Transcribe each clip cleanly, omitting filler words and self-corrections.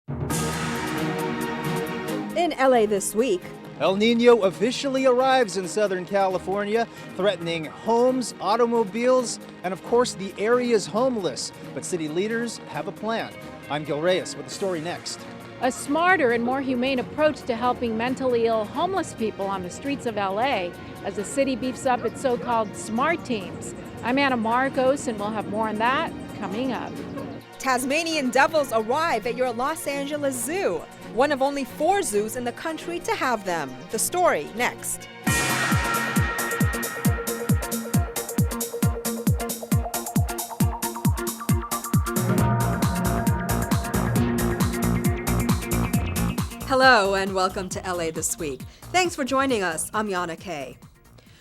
In LA this week, El Nino officially arrives in Southern California, threatening homes, automobiles, and of course the area's homeless. But city leaders have a plan. I'm Gil Reyes with the story next. A smarter and more humane approach to helping mentally ill homeless people on the streets of LA as the city beefs up its so-called SMART teams. I'm Anna Marcos, and we'll have more on that coming up. Tasmanian Devils arrive at your Los Angeles Zoo, one of only 4 zoos in the country to have them. The story next. Hello and welcome to LA This Week. Thanks for joining us. I'm Yana Kay.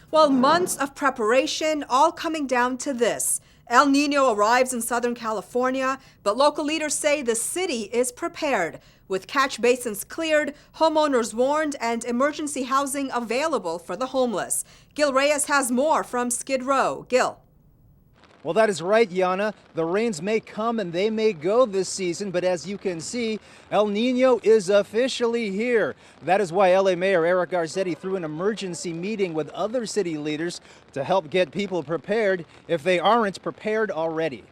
Well, months of preparation, all coming down to this. El Nino arrives in Southern California, but local leaders say the city is prepared, with catch basins cleared, homeowners warned, and emergency housing available for the homeless. Gil Reyes has more from Skid Row. Gil. Well, that is right, Yana. The rains may come and they may go this season, but as you can see, El Nino is officially here. That is why LA Mayor Eric Garcetti threw an emergency meeting with other city leaders to help get people prepared if they aren't prepared already.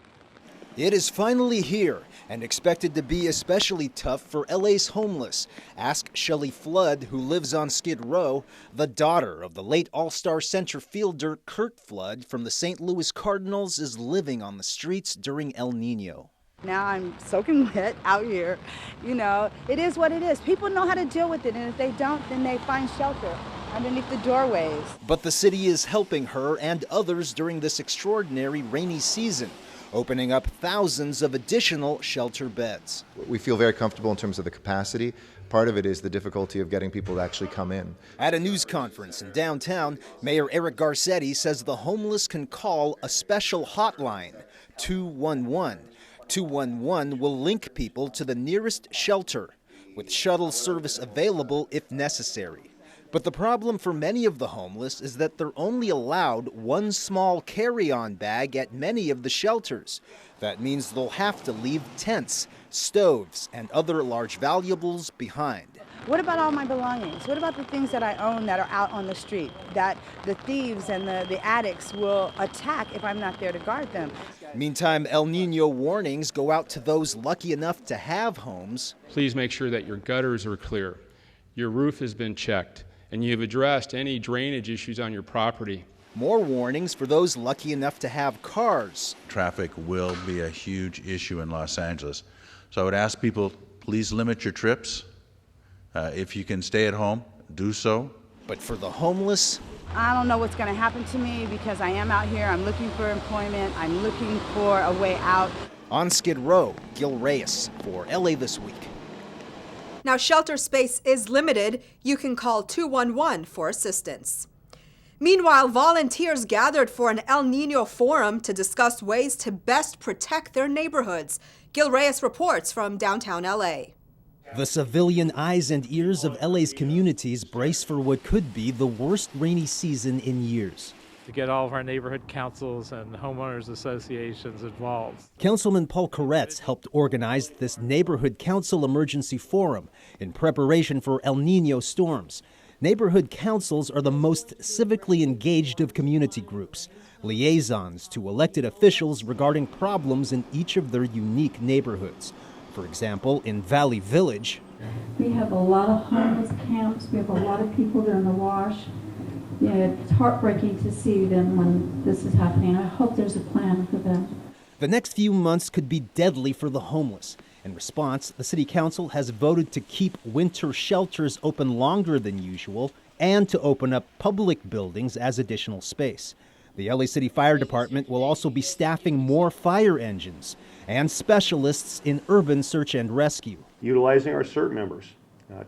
It is finally here and expected to be especially tough for LA's homeless. Ask Shelley Flood, who lives on Skid Row, the daughter of the late All-Star center fielder Kurt Flood from the St. Louis Cardinals, is living on the streets during El Nino. Now I'm soaking wet out here. You know, it is what it is. People know how to deal with it, and if they don't, then they find shelter underneath the doorways. But the city is helping her and others during this extraordinary rainy season, opening up thousands of additional shelter beds. We feel very comfortable in terms of the capacity. Part of it is the difficulty of getting people to actually come in. At a news conference in downtown, Mayor Eric Garcetti says the homeless can call a special hotline, 211. 211 will link people to the nearest shelter, with shuttle service available if necessary. But the problem for many of the homeless is that they're only allowed one small carry-on bag at many of the shelters. That means they'll have to leave tents, stoves, and other large valuables behind. What about all my belongings? What about the things that I own that are out on the street, that the thieves and the addicts will attack if I'm not there to guard them? Meantime, El Nino warnings go out to those lucky enough to have homes. Please make sure that your gutters are clear, your roof has been checked, and you've addressed any drainage issues on your property. More warnings for those lucky enough to have cars. Traffic will be a huge issue in Los Angeles. So I would ask people, please limit your trips. If you can stay at home, do so. But for the homeless, I don't know what's going to happen to me because I am out here. I'm looking for employment. I'm looking for a way out. On Skid Row, Gil Reyes for LA This Week. Now, shelter space is limited. You can call 211 for assistance. Meanwhile, volunteers gathered for an El Nino forum to discuss ways to best protect their neighborhoods. Gil Reyes reports from downtown LA. The civilian eyes and ears of LA's communities brace for what could be the worst rainy season in years. To get all of our neighborhood councils and homeowners associations involved. Councilman Paul Koretz helped organize this neighborhood council emergency forum in preparation for El Nino storms. Neighborhood councils are the most civically engaged of community groups, liaisons to elected officials regarding problems in each of their unique neighborhoods. For example, in Valley Village, we have a lot of homeless camps. We have a lot of people that are in the wash. Yeah, it's heartbreaking to see them when this is happening. I hope there's a plan for them. The next few months could be deadly for the homeless. In response, the City Council has voted to keep winter shelters open longer than usual and to open up public buildings as additional space. The LA City Fire Department will also be staffing more fire engines and specialists in urban search and rescue. Utilizing our CERT members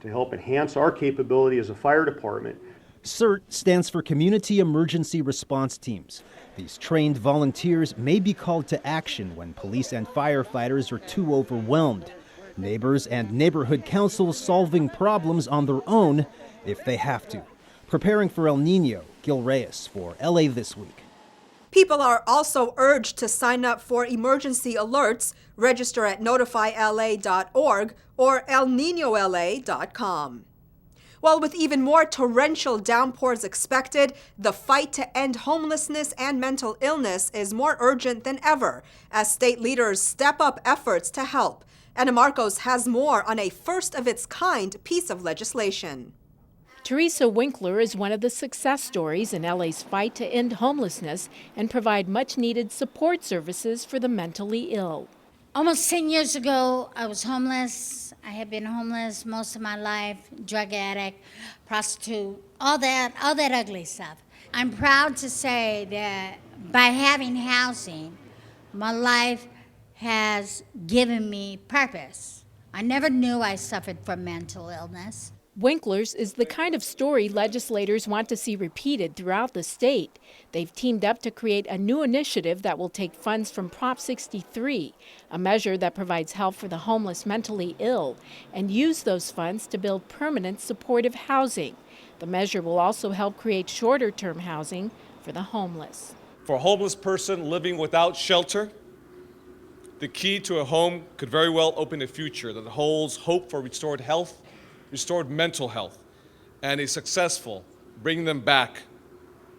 to help enhance our capability as a fire department. CERT stands for Community Emergency Response Teams. These trained volunteers may be called to action when police and firefighters are too overwhelmed. Neighbors and neighborhood councils solving problems on their own if they have to. Preparing for El Nino, Gil Reyes for LA This Week. People are also urged to sign up for emergency alerts, register at notifyla.org or elninola.com. Well, with even more torrential downpours expected, the fight to end homelessness and mental illness is more urgent than ever as state leaders step up efforts to help. Ana Marcos has more on a first-of-its-kind piece of legislation. Teresa Winkler is one of the success stories in LA's fight to end homelessness and provide much-needed support services for the mentally ill. Almost 10 years ago, I was homeless. I had been homeless most of my life, drug addict, prostitute, all that ugly stuff. I'm proud to say that by having housing, my life has given me purpose. I never knew I suffered from mental illness. Winkler's is the kind of story legislators want to see repeated throughout the state. They've teamed up to create a new initiative that will take funds from Prop 63, a measure that provides help for the homeless mentally ill, and use those funds to build permanent supportive housing. The measure will also help create shorter-term housing for the homeless. For a homeless person living without shelter, the key to a home could very well open a future that holds hope for restored health, restored mental health, and a successful bringing them back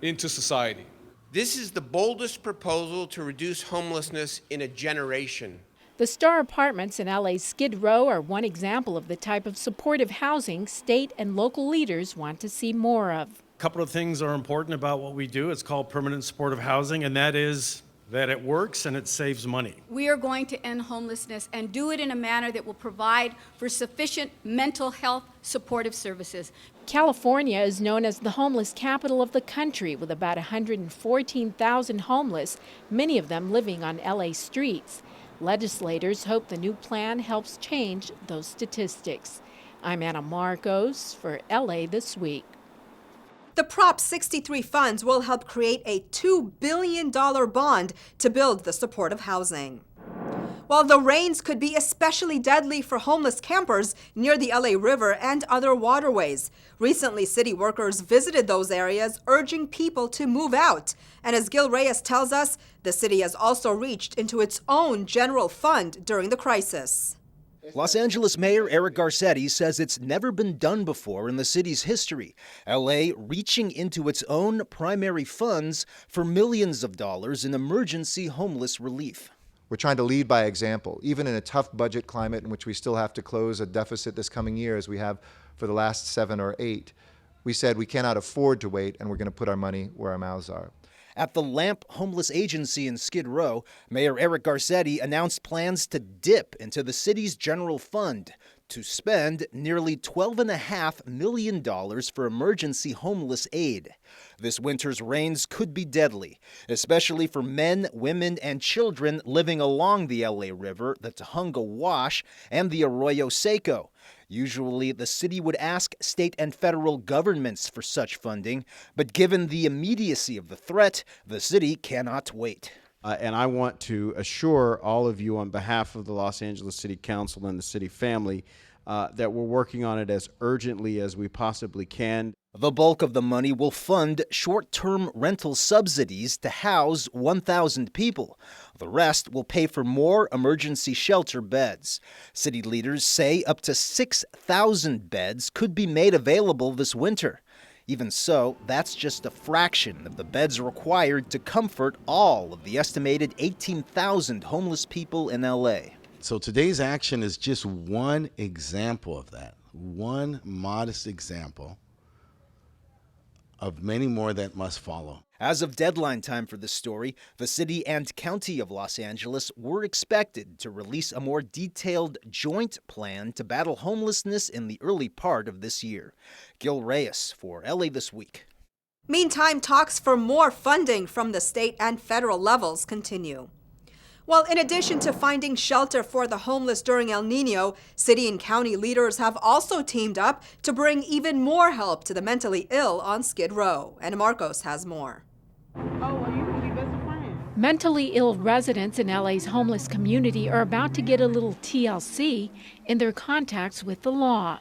into society. This is the boldest proposal to reduce homelessness in a generation. The Star Apartments in LA's Skid Row are one example of the type of supportive housing state and local leaders want to see more of. A couple of things are important about what we do. It's called permanent supportive housing, and that is that it works and it saves money. We are going to end homelessness and do it in a manner that will provide for sufficient mental health supportive services. California is known as the homeless capital of the country, with about 114,000 homeless, many of them living on LA streets. Legislators hope the new plan helps change those statistics. I'm Ana Marcos for LA This Week. The Prop 63 funds will help create a $2 billion bond to build the supportive housing. While the rains could be especially deadly for homeless campers near the LA River and other waterways, recently city workers visited those areas urging people to move out. And as Gil Reyes tells us, the city has also reached into its own general fund during the crisis. Los Angeles Mayor Eric Garcetti says it's never been done before in the city's history. LA reaching into its own primary funds for millions of dollars in emergency homeless relief. We're trying to lead by example, even in a tough budget climate in which we still have to close a deficit this coming year as we have for the last 7 or 8. We said we cannot afford to wait, and we're going to put our money where our mouths are. At the Lamp Homeless Agency in Skid Row, Mayor Eric Garcetti announced plans to dip into the city's general fund to spend nearly $12.5 million for emergency homeless aid. This winter's rains could be deadly, especially for men, women, and children living along the LA River, the Tujunga Wash, and the Arroyo Seco. Usually, the city would ask state and federal governments for such funding, but given the immediacy of the threat, the city cannot wait. And I want to assure all of you on behalf of the Los Angeles City Council and the city family that we're working on it as urgently as we possibly can. The bulk of the money will fund short-term rental subsidies to house 1,000 people. The rest will pay for more emergency shelter beds. City leaders say up to 6,000 beds could be made available this winter. Even so, that's just a fraction of the beds required to comfort all of the estimated 18,000 homeless people in LA. So today's action is just one example of that, one modest example of many more that must follow. As of deadline time for this story, the city and county of Los Angeles were expected to release a more detailed joint plan to battle homelessness in the early part of this year. Gil Reyes for LA This Week. Meantime, talks for more funding from the state and federal levels continue. Well, in addition to finding shelter for the homeless during El Nino, city and county leaders have also teamed up to bring even more help to the mentally ill on Skid Row. And Marcos has more. Mentally ill residents in LA's homeless community are about to get a little TLC in their contacts with the law.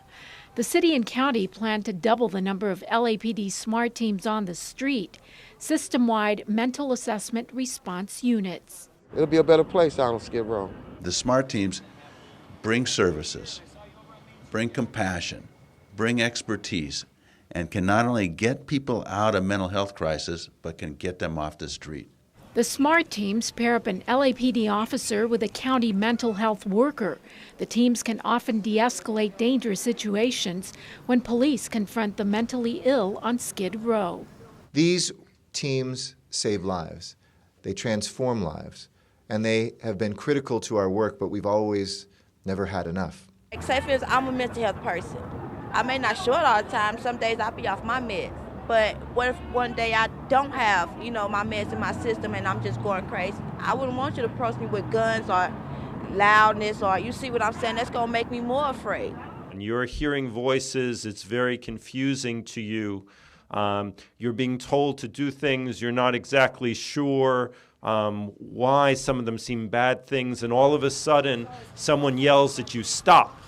The city and county plan to double the number of LAPD SMART teams on the street. system-wide mental assessment response units. It'll be a better place out on Skid Row. The SMART teams bring services, bring compassion, bring expertise, and can not only get people out of mental health crisis, but can get them off the street. The SMART teams pair up an LAPD officer with a county mental health worker. The teams can often de-escalate dangerous situations when police confront the mentally ill on Skid Row. These teams save lives. They transform lives. And they have been critical to our work, but we've always never had enough. Except for I'm a mental health person. I may not show it all the time. Some days I'll be off my meds. But what if one day I don't have, my meds in my system and I'm just going crazy? I wouldn't want you to approach me with guns or loudness or, you see what I'm saying? That's going to make me more afraid. And you're hearing voices, it's very confusing to you. You're being told to do things, you're not exactly sure why some of them seem bad things, and all of a sudden someone yells at you, stop.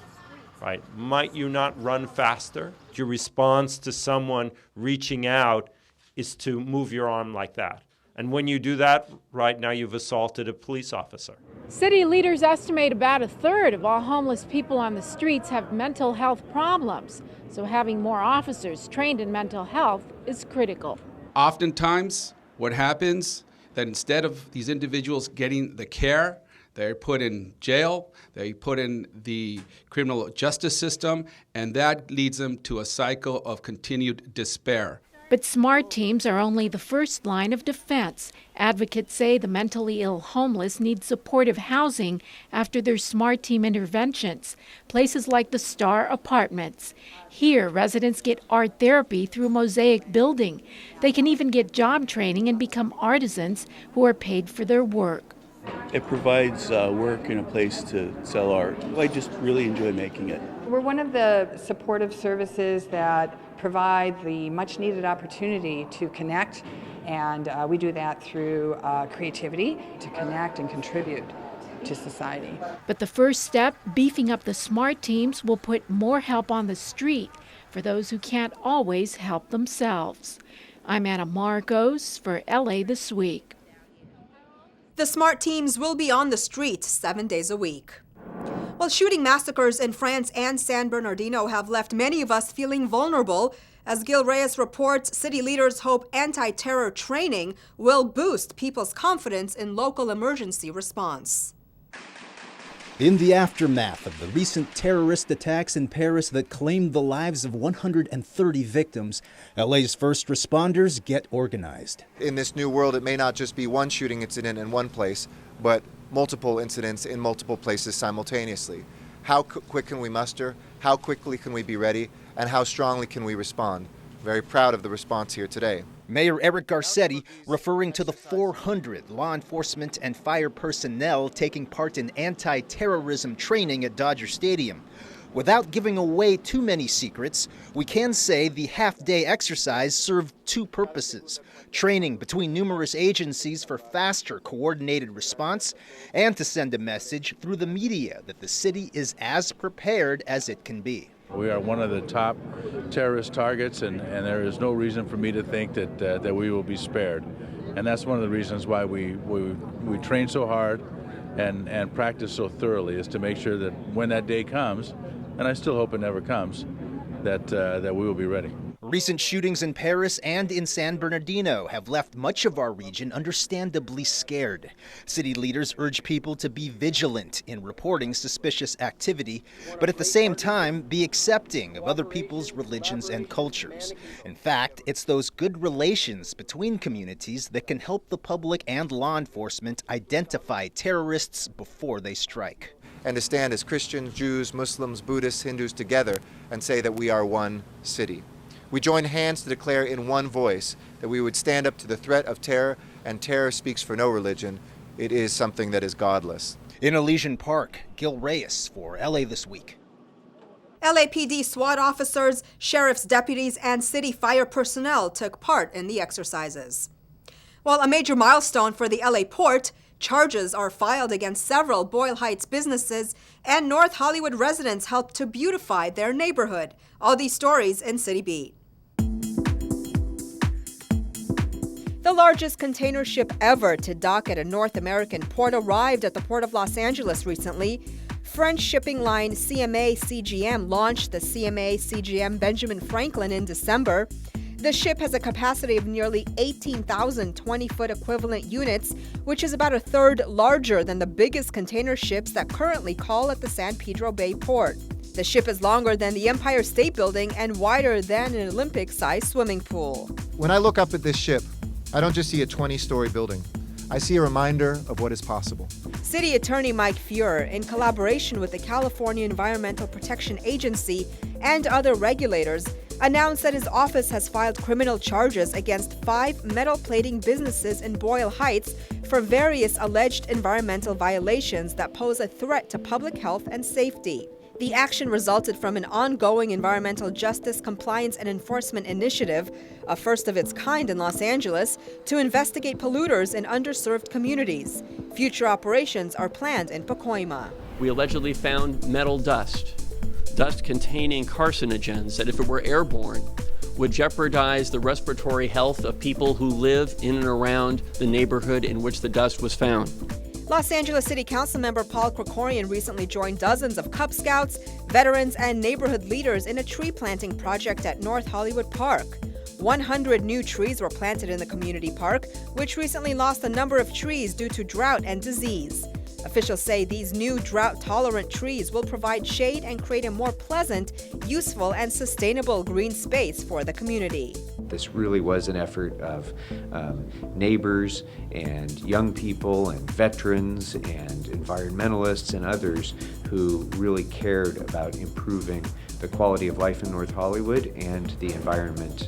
Right? Might you not run faster? Your response to someone reaching out is to move your arm like that. And when you do that, right now you've assaulted a police officer. City leaders estimate about a third of all homeless people on the streets have mental health problems. So having more officers trained in mental health is critical. Oftentimes, what happens that instead of these individuals getting the care, they're put in jail, they put in the criminal justice system, and that leads them to a cycle of continued despair. But SMART teams are only the first line of defense. Advocates say the mentally ill homeless need supportive housing after their SMART team interventions, places like the Star Apartments. Here, residents get art therapy through Mosaic Building. They can even get job training and become artisans who are paid for their work. It provides work and a place to sell art. I just really enjoy making it. We're one of the supportive services that provide the much needed opportunity to connect, and we do that through creativity to connect and contribute to society. But the first step, beefing up the SMART teams, will put more help on the street for those who can't always help themselves. I'm Anna Marcos for LA This Week. The SMART teams will be on the street 7 days a week. Well, shooting massacres in France and San Bernardino have left many of us feeling vulnerable. As Gil Reyes reports, city leaders hope anti-terror training will boost people's confidence in local emergency response. In the aftermath of the recent terrorist attacks in Paris that claimed the lives of 130 victims, LA's first responders get organized. In this new world, it may not just be one shooting incident in one place, but multiple incidents in multiple places simultaneously. How quick can we muster? How quickly can we be ready? And how strongly can we respond? Very proud of the response here today. Mayor Eric Garcetti referring to the 400 law enforcement and fire personnel taking part in anti-terrorism training at Dodger Stadium. Without giving away too many secrets, we can say the half-day exercise served two purposes: training between numerous agencies for faster coordinated response, and to send a message through the media that the city is as prepared as it can be. We are one of the top terrorist targets, and there is no reason for me to think that we will be spared. And that's one of the reasons why we train so hard and practice so thoroughly, is to make sure that when that day comes, and I still hope it never comes, that we will be ready. Recent shootings in Paris and in San Bernardino have left much of our region understandably scared. City leaders urge people to be vigilant in reporting suspicious activity, but at the same time be accepting of other people's religions and cultures. In fact, it's those good relations between communities that can help the public and law enforcement identify terrorists before they strike. And to stand as Christians, Jews, Muslims, Buddhists, Hindus together and say that we are one city. We join hands to declare in one voice that we would stand up to the threat of terror, and terror speaks for no religion. It is something that is godless. In Elysian Park, Gil Reyes for LA This Week. LAPD SWAT officers, sheriff's deputies, and city fire personnel took part in the exercises. While a major milestone for the LA Port, charges are filed against several Boyle Heights businesses, and North Hollywood residents helped to beautify their neighborhood. All these stories in City Beat. The largest container ship ever to dock at a North American port arrived at the Port of Los Angeles recently. French shipping line CMA CGM launched the CMA CGM Benjamin Franklin in December. The ship has a capacity of nearly 18,000 20-foot equivalent units, which is about a third larger than the biggest container ships that currently call at the San Pedro Bay port. The ship is longer than the Empire State Building and wider than an Olympic-sized swimming pool. When I look up at this ship, I don't just see a 20-story building. I see a reminder of what is possible. City Attorney Mike Fuhrer, in collaboration with the California Environmental Protection Agency and other regulators, announced that his office has filed criminal charges against 5 metal plating businesses in Boyle Heights for various alleged environmental violations that pose a threat to public health and safety. The action resulted from an ongoing environmental justice compliance and enforcement initiative, a first of its kind in Los Angeles, to investigate polluters in underserved communities. Future operations are planned in Pacoima. We allegedly found metal dust containing carcinogens that, if it were airborne, would jeopardize the respiratory health of people who live in and around the neighborhood in which the dust was found. Los Angeles City Council member Paul Krikorian recently joined dozens of Cub Scouts, veterans, and neighborhood leaders in a tree planting project at North Hollywood Park. 100 new trees were planted in the community park, which recently lost a number of trees due to drought and disease. Officials say these new drought-tolerant trees will provide shade and create a more pleasant, useful, and sustainable green space for the community. This really was an effort of neighbors and young people and veterans and environmentalists and others who really cared about improving the quality of life in North Hollywood and the environment.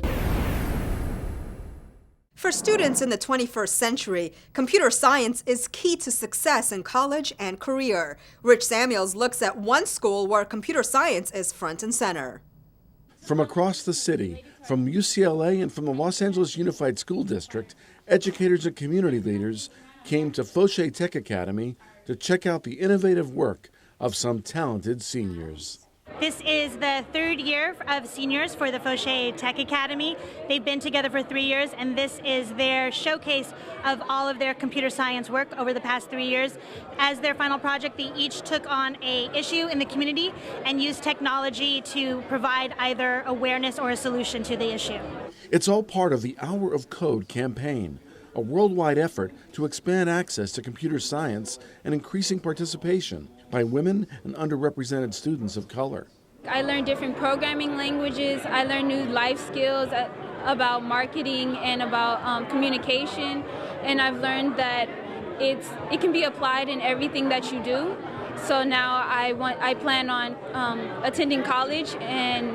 For students in the 21st century, computer science is key to success in college and career. Rich Samuels looks at one school where computer science is front and center. From across the city, from UCLA and from the Los Angeles Unified School District, educators and community leaders came to Fauché Tech Academy to check out the innovative work of some talented seniors. This is the third year of seniors for the Fauché Tech Academy. They've been together for 3 years, and this is their showcase of all of their computer science work over the past 3 years. As their final project, they each took on an issue in the community and used technology to provide either awareness or a solution to the issue. It's all part of the Hour of Code campaign, a worldwide effort to expand access to computer science and increasing participation by women and underrepresented students of color. I learned different programming languages. I learned new life skills about marketing and about communication. And I've learned that it can be applied in everything that you do. So now I plan on attending college and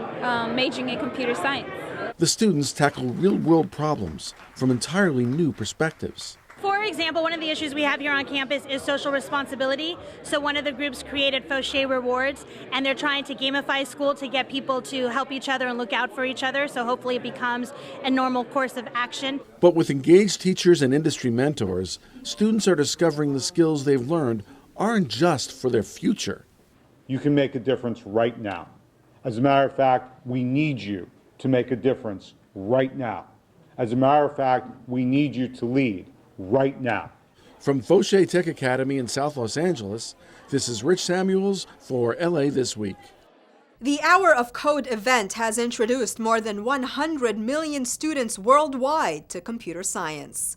majoring in computer science. The students tackle real-world problems from entirely new perspectives. For example, one of the issues we have here on campus is social responsibility. So one of the groups created Fauché Rewards, and they're trying to gamify school to get people to help each other and look out for each other. So hopefully it becomes a normal course of action. But with engaged teachers and industry mentors, students are discovering the skills they've learned aren't just for their future. You can make a difference right now. As a matter of fact, we need you to make a difference right now. As a matter of fact, we need you to lead right now. From Fauché Tech Academy in South Los Angeles, this is Rich Samuels for LA This Week. The Hour of Code event has introduced more than 100 million students worldwide to computer science.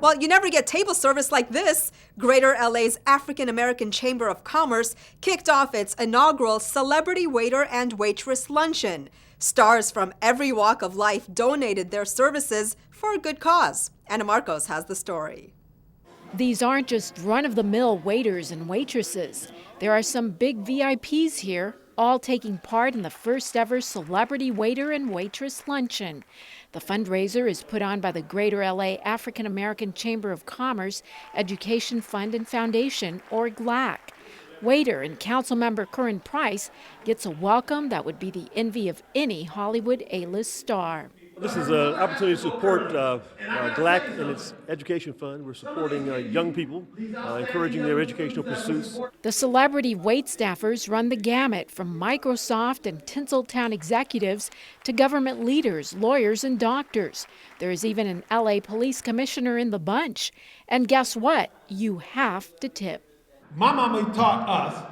Well, you never get table service like this. Greater LA's African American Chamber of Commerce kicked off its inaugural Celebrity Waiter and Waitress Luncheon. Stars from every walk of life donated their services for a good cause. Anna Marcos has the story. These aren't just run-of-the-mill waiters and waitresses. There are some big VIPs here, all taking part in the first-ever Celebrity Waiter and Waitress Luncheon. The fundraiser is put on by the Greater LA African American Chamber of Commerce Education Fund and Foundation, or GLAC. Waiter and council member Curran Price gets a welcome that would be the envy of any Hollywood A-list star. This is an opportunity to support GLAC and its education fund. We're supporting young people, encouraging their educational pursuits. The celebrity waitstaffers run the gamut from Microsoft and Tinseltown executives to government leaders, lawyers, and doctors. There is even an LA police commissioner in the bunch. And guess what? You have to tip. My mama taught us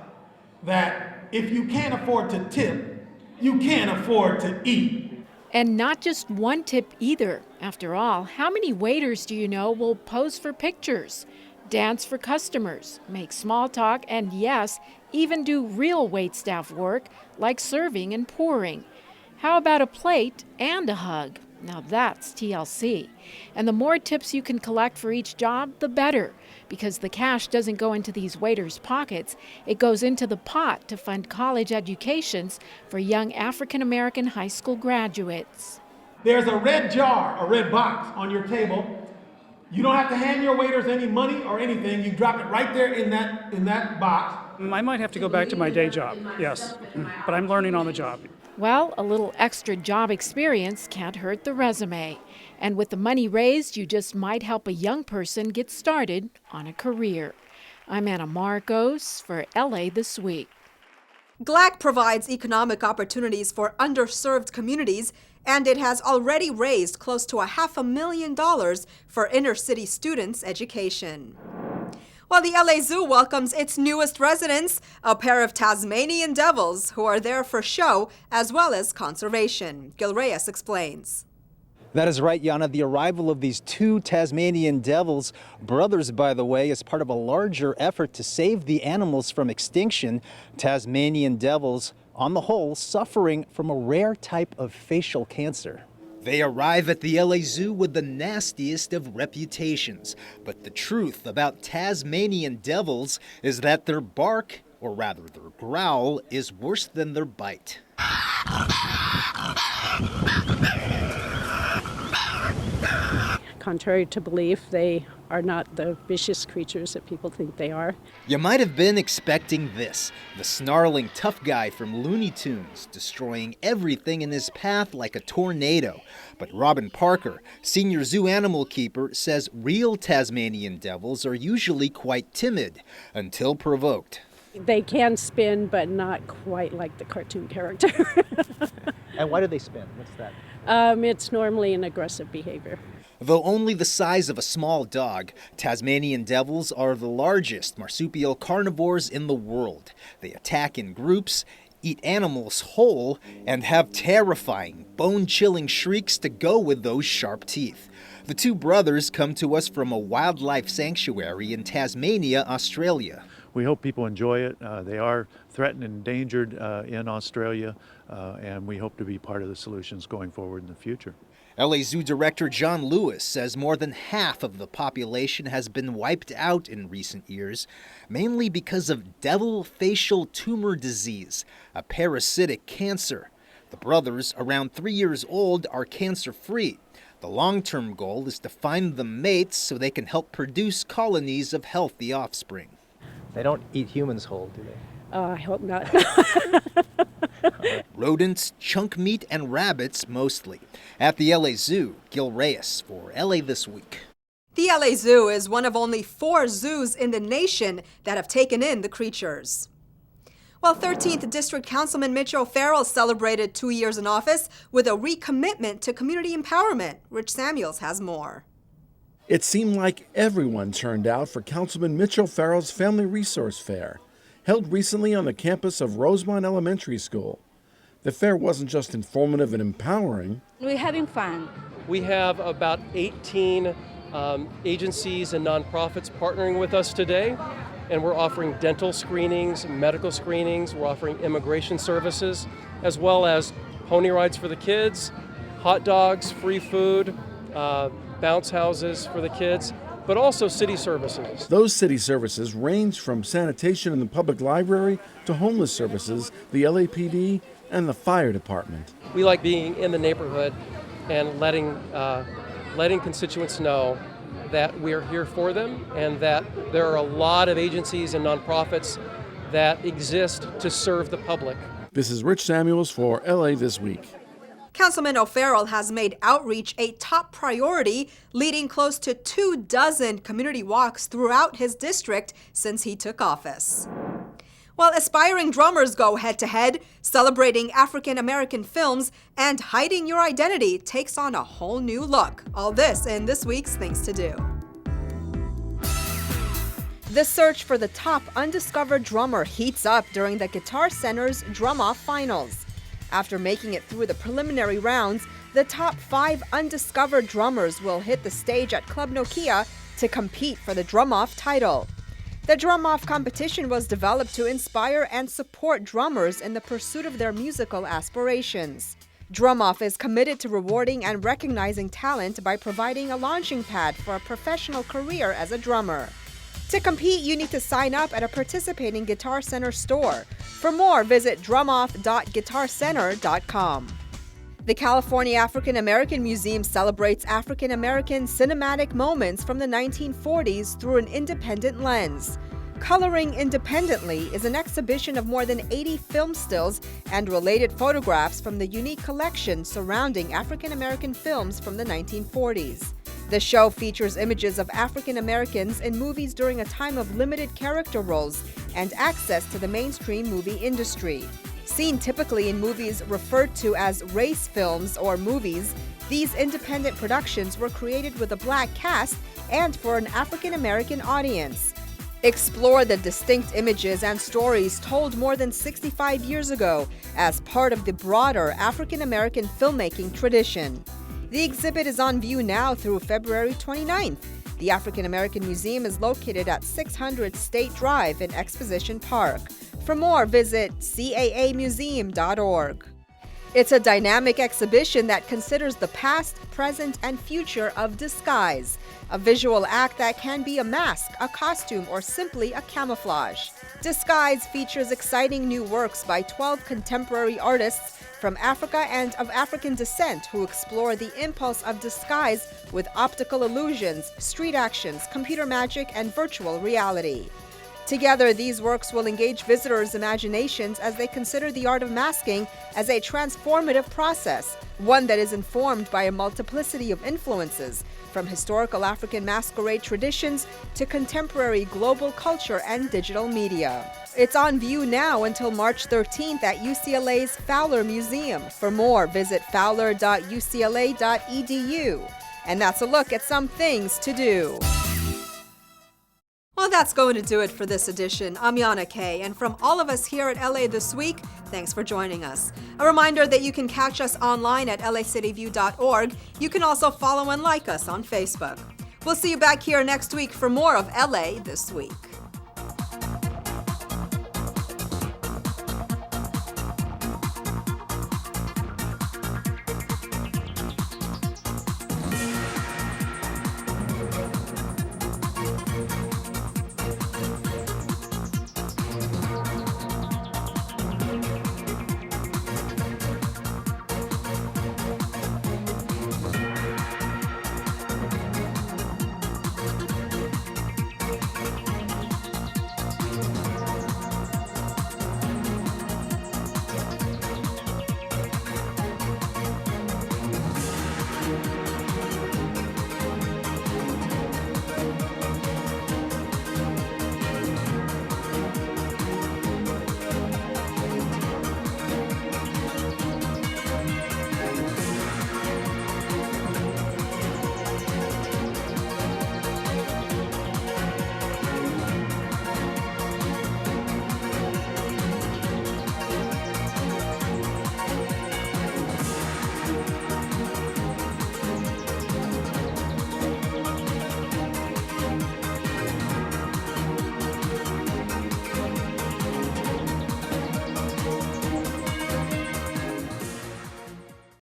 that if you can't afford to tip, you can't afford to eat. And not just one tip either. After all, how many waiters do you know will pose for pictures, dance for customers, make small talk, and yes, even do real waitstaff work like serving and pouring? How about a plate and a hug? Now that's TLC. And the more tips you can collect for each job, the better, because the cash doesn't go into these waiters' pockets. It goes into the pot to fund college educations for young African-American high school graduates. There's a red jar, a red box on your table. You don't have to hand your waiters any money or anything. You drop it right there in that box. I might have to go back to my day job, yes, but I'm learning on the job. Well, a little extra job experience can't hurt the resume. And with the money raised, you just might help a young person get started on a career. I'm Anna Marcos for LA This Week. GLAC provides economic opportunities for underserved communities, and it has already raised close to $500,000 for inner-city students' education. Well, the LA Zoo welcomes its newest residents, a pair of Tasmanian Devils, who are there for show as well as conservation. Gil Reyes explains. That is right, Yana. The arrival of these two Tasmanian Devils, brothers by the way, is part of a larger effort to save the animals from extinction. Tasmanian Devils, on the whole, suffering from a rare type of facial cancer. They arrive at the LA Zoo with the nastiest of reputations. But the truth about Tasmanian Devils is that their bark, or rather their growl, is worse than their bite. Contrary to belief, they are not the vicious creatures that people think they are. You might have been expecting this, the snarling tough guy from Looney Tunes, destroying everything in his path like a tornado. But Robin Parker, senior zoo animal keeper, says real Tasmanian Devils are usually quite timid, until provoked. They can spin, but not quite like the cartoon character. And why do they spin? What's that? It's normally an aggressive behavior. Though only the size of a small dog, Tasmanian Devils are the largest marsupial carnivores in the world. They attack in groups, eat animals whole, and have terrifying, bone-chilling shrieks to go with those sharp teeth. The two brothers come to us from a wildlife sanctuary in Tasmania, Australia. We hope people enjoy it. They are threatened and endangered in Australia, and we hope to be part of the solutions going forward in the future. LA Zoo Director John Lewis says more than half of the population has been wiped out in recent years, mainly because of devil facial tumor disease, a parasitic cancer. The brothers, around 3 years old, are cancer-free. The long-term goal is to find the mates so they can help produce colonies of healthy offspring. They don't eat humans whole, do they? I hope not. Rodents, chunk meat, and rabbits mostly. At the LA Zoo, Gil Reyes for LA This Week. The LA Zoo is one of only 4 zoos in the nation that have taken in the creatures. Well, 13th District Councilman Mitch O'Farrell celebrated 2 years in office with a recommitment to community empowerment. Rich Samuels has more. It seemed like everyone turned out for Councilman Mitch O'Farrell's Family Resource Fair, held recently on the campus of Rosemont Elementary School. The fair wasn't just informative and empowering. We're having fun. We have about 18 agencies and nonprofits partnering with us today, and we're offering dental screenings, medical screenings, we're offering immigration services, as well as pony rides for the kids, hot dogs, free food, bounce houses for the kids, but also city services. Those city services range from sanitation in the public library to homeless services, the LAPD, and the fire department. We like being in the neighborhood and letting constituents know that we're here for them and that there are a lot of agencies and nonprofits that exist to serve the public. This is Rich Samuels for LA This Week. Councilman O'Farrell has made outreach a top priority, leading close to 24 community walks throughout his district since he took office. While aspiring drummers go head-to-head, celebrating African American films and hiding your identity takes on a whole new look. All this in this week's Things to Do. The search for the top undiscovered drummer heats up during the Guitar Center's Drum Off Finals. After making it through the preliminary rounds, the top 5 undiscovered drummers will hit the stage at Club Nokia to compete for the Drum Off title. The Drum Off competition was developed to inspire and support drummers in the pursuit of their musical aspirations. Drum Off is committed to rewarding and recognizing talent by providing a launching pad for a professional career as a drummer. To compete, you need to sign up at a participating Guitar Center store. For more, visit drumoff.guitarcenter.com. The California African American Museum celebrates African American cinematic moments from the 1940s through an independent lens. Coloring Independently is an exhibition of more than 80 film stills and related photographs from the unique collection surrounding African American films from the 1940s. The show features images of African Americans in movies during a time of limited character roles and access to the mainstream movie industry. Seen typically in movies referred to as race films or movies, these independent productions were created with a black cast and for an African American audience. Explore the distinct images and stories told more than 65 years ago as part of the broader African American filmmaking tradition. The exhibit is on view now through February 29th. The African American Museum is located at 600 State Drive in Exposition Park. For more, visit caamuseum.org. It's a dynamic exhibition that considers the past, present, and future of disguise, a visual act that can be a mask, a costume, or simply a camouflage. Disguise features exciting new works by 12 contemporary artists from Africa and of African descent who explore the impulse of disguise with optical illusions, street actions, computer magic, and virtual reality. Together, these works will engage visitors' imaginations as they consider the art of masking as a transformative process, one that is informed by a multiplicity of influences, from historical African masquerade traditions to contemporary global culture and digital media. It's on view now until March 13th at UCLA's Fowler Museum. For more, visit fowler.ucla.edu. And that's a look at some things to do. Well, that's going to do it for this edition. I'm Yana Kay, and from all of us here at LA This Week, thanks for joining us. A reminder that you can catch us online at lacitybeview.org. You can also follow and like us on Facebook. We'll see you back here next week for more of LA This Week.